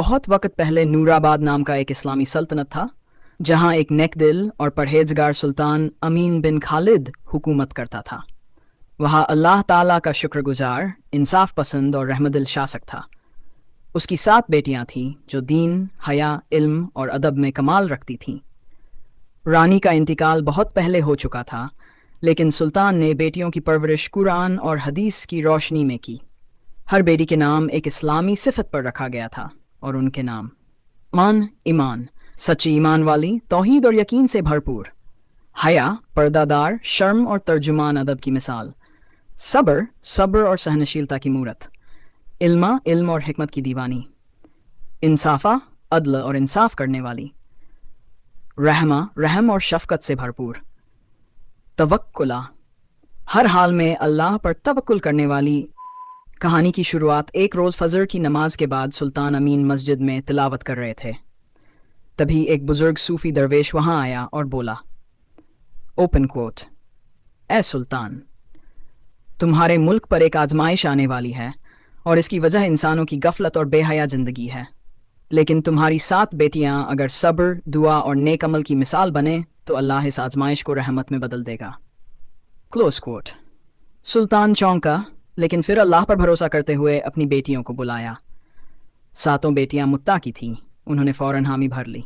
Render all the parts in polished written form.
بہت وقت پہلے نورآباد نام کا ایک اسلامی سلطنت تھا جہاں ایک نیک دل اور پرہیزگار سلطان امین بن خالد حکومت کرتا تھا۔ وہاں اللہ تعالیٰ کا شکر گزار، انصاف پسند اور رحمت دل شاسک تھا۔ اس کی 7 بیٹیاں تھیں جو دین، حیا، علم اور ادب میں کمال رکھتی تھیں۔ رانی کا انتقال بہت پہلے ہو چکا تھا، لیکن سلطان نے بیٹیوں کی پرورش قرآن اور حدیث کی روشنی میں کی۔ ہر بیٹی کے نام ایک اسلامی صفت پر رکھا گیا تھا، اور ان کے نام ایمان، سچی ایمان والی، توحید اور یقین سے بھرپور، حیا، پردہ دار، شرم اور ترجمان ادب کی مثال، صبر اور سہنشیلتا کی مورت، علم اور حکمت کی دیوانی، انصافہ، عدل اور انصاف کرنے والی، رحم اور شفقت سے بھرپور، توکلہ، ہر حال میں اللہ پر توکل کرنے والی۔ کہانی کی شروعات ایک روز فجر کی نماز کے بعد سلطان امین مسجد میں تلاوت کر رہے تھے۔ تبھی ایک بزرگ صوفی درویش وہاں آیا اور بولا، اوپن کوٹ، اے سلطان، تمہارے ملک پر ایک آزمائش آنے والی ہے اور اس کی وجہ انسانوں کی غفلت اور بے حیا زندگی ہے، لیکن تمہاری 7 بیٹیاں اگر صبر، دعا اور نیک عمل کی مثال بنے تو اللہ اس آزمائش کو رحمت میں بدل دے گا۔ کلوز کوٹ۔ سلطان چونکا، لیکن پھر اللہ پر بھروسہ کرتے ہوئے اپنی بیٹیوں کو بلایا۔ 7 بیٹیاں متقی تھیں، انہوں نے فوراً حامی بھر لی۔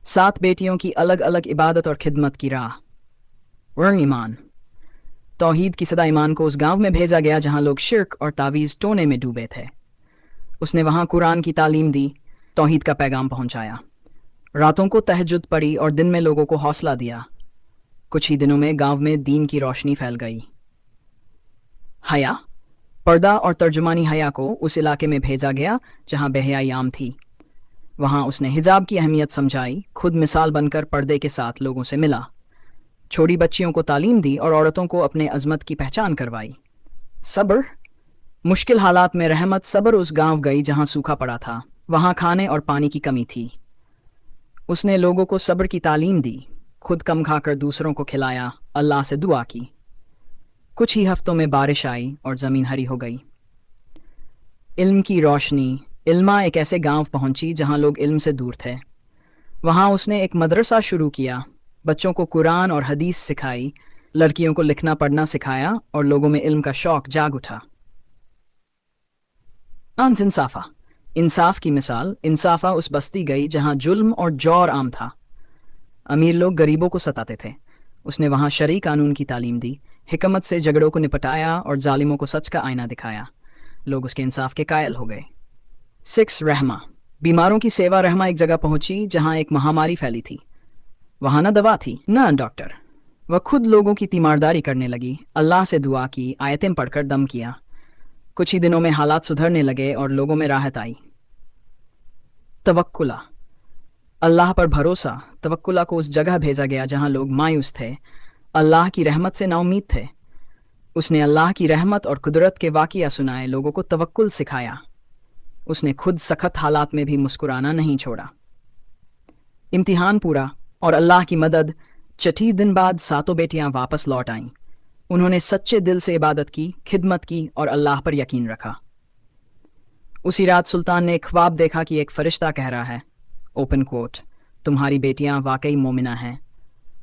7 بیٹیوں کی الگ الگ عبادت اور خدمت کی راہ۔ ایمان، توحید کی صدا ایمان کو اس گاؤں میں بھیجا گیا جہاں لوگ شرک اور تعویذ ٹونے میں ڈوبے تھے۔ اس نے وہاں قرآن کی تعلیم دی، توحید کا پیغام پہنچایا، راتوں کو تہجد پڑھی اور دن میں لوگوں کو حوصلہ دیا۔ کچھ ہی دنوں میں گاؤں میں دین کی روشنی پھیل گئی۔ حیا، پردہ اور ترجمانی حیا کو اس علاقے میں بھیجا گیا جہاں بے حیائی عام تھی۔ وہاں اس نے حجاب کی اہمیت سمجھائی، خود مثال بن کر پردے کے ساتھ لوگوں سے ملا، چھوٹی بچیوں کو تعلیم دی اور عورتوں کو اپنے عظمت کی پہچان کروائی۔ صبر، مشکل حالات میں رحمت صبر اس گاؤں گئی جہاں سوکھا پڑا تھا، وہاں کھانے اور پانی کی کمی تھی۔ اس نے لوگوں کو صبر کی تعلیم دی، خود کم کھا کر دوسروں کو کھلایا، اللہ سے دعا کی۔ کچھ ہی ہفتوں میں بارش آئی اور زمین ہری ہو گئی۔ علم کی روشنی، علمہ ایک ایسے گاؤں پہنچی جہاں لوگ علم سے دور تھے۔ وہاں اس نے ایک مدرسہ شروع کیا، بچوں کو قرآن اور حدیث سکھائی، لڑکیوں کو لکھنا پڑھنا سکھایا اور لوگوں میں علم کا شوق جاگ اٹھا۔ انصافہ، انصاف کی مثال، انصافہ اس بستی گئی جہاں ظلم اور جور عام تھا۔ امیر لوگ غریبوں کو ستاتے تھے، اس نے وہاں شرعی قانون کی تعلیم دی، حکمت سے جھگڑوں کو نپٹایا اور ظالموں کو سچ کا آئینہ دکھایا۔ لوگ اس کے انصاف کے قائل ہو گئے۔ 6 رحمہ، بیماروں کی سیوا۔ رحمہ ایک جگہ پہنچی جہاں ایک مہاماری پھیلی تھی، وہاں نہ دوا تھی نہ ڈاکٹر۔ وہ خود لوگوں کی تیمارداری کرنے لگی، اللہ سے دعا کی، آیتیں پڑھ کر دم کیا۔ کچھ ہی دنوں میں حالات سدھرنے لگے اور لوگوں میں راحت آئی۔ توکلہ، اللہ پر بھروسہ۔ توکلہ کو اس جگہ بھیجا گیا جہاں لوگ مایوس تھے، اللہ کی رحمت سے نا امید تھے۔ اس نے اللہ کی رحمت اور قدرت کے واقعہ سنائے، لوگوں کو توکل سکھایا۔ اس نے خود سخت حالات میں بھی مسکرانا نہیں چھوڑا۔ امتحان پورا اور اللہ کی مدد، 6 دن بعد 7 بیٹیاں واپس لوٹ آئیں۔ انہوں نے سچے دل سے عبادت کی، خدمت کی اور اللہ پر یقین رکھا۔ اسی رات سلطان نے ایک خواب دیکھا کہ ایک فرشتہ کہہ رہا ہے، اوپن کوٹ، تمہاری بیٹیاں واقعی مومنہ ہیں،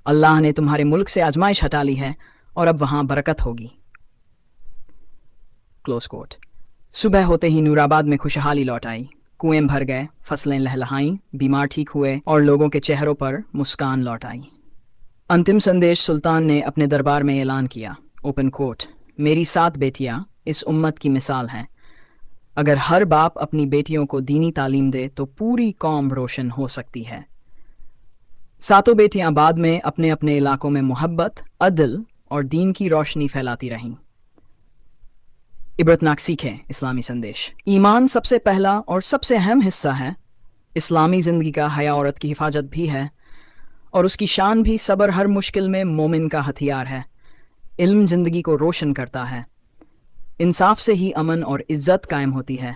اللہ نے تمہارے ملک سے آزمائش ہٹا لی ہے اور اب وہاں برکت ہوگی۔ کلوز کوٹ۔ صبح ہوتے ہی نورآباد میں خوشحالی لوٹ آئی، کنویں بھر گئے، فصلیں لہلہائیں، بیمار ٹھیک ہوئے اور لوگوں کے چہروں پر مسکان لوٹ آئی۔ انتم سندیش، سلطان نے اپنے دربار میں اعلان کیا، اوپن کوٹ، میری 7 بیٹیاں اس امت کی مثال ہیں۔ اگر ہر باپ اپنی بیٹیوں کو دینی تعلیم دے تو پوری قوم روشن ہو سکتی ہے۔ 7 بیٹیاں بعد میں اپنے اپنے علاقوں میں محبت، عدل اور دین کی روشنی پھیلاتی رہیں۔ عبرتناک سیکھیں، اسلامی سندیش۔ ایمان سب سے پہلا اور سب سے اہم حصہ ہے۔ اسلامی زندگی کا حیا عورت کی حفاظت بھی ہے اور اس کی شان بھی۔ صبر ہر مشکل میں مومن کا ہتھیار ہے۔ علم زندگی کو روشن کرتا ہے۔ انصاف سے ہی امن اور عزت قائم ہوتی ہے۔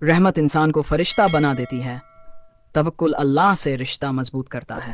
رحمت انسان کو فرشتہ بنا دیتی ہے۔ توکل اللہ سے رشتہ مضبوط کرتا ہے۔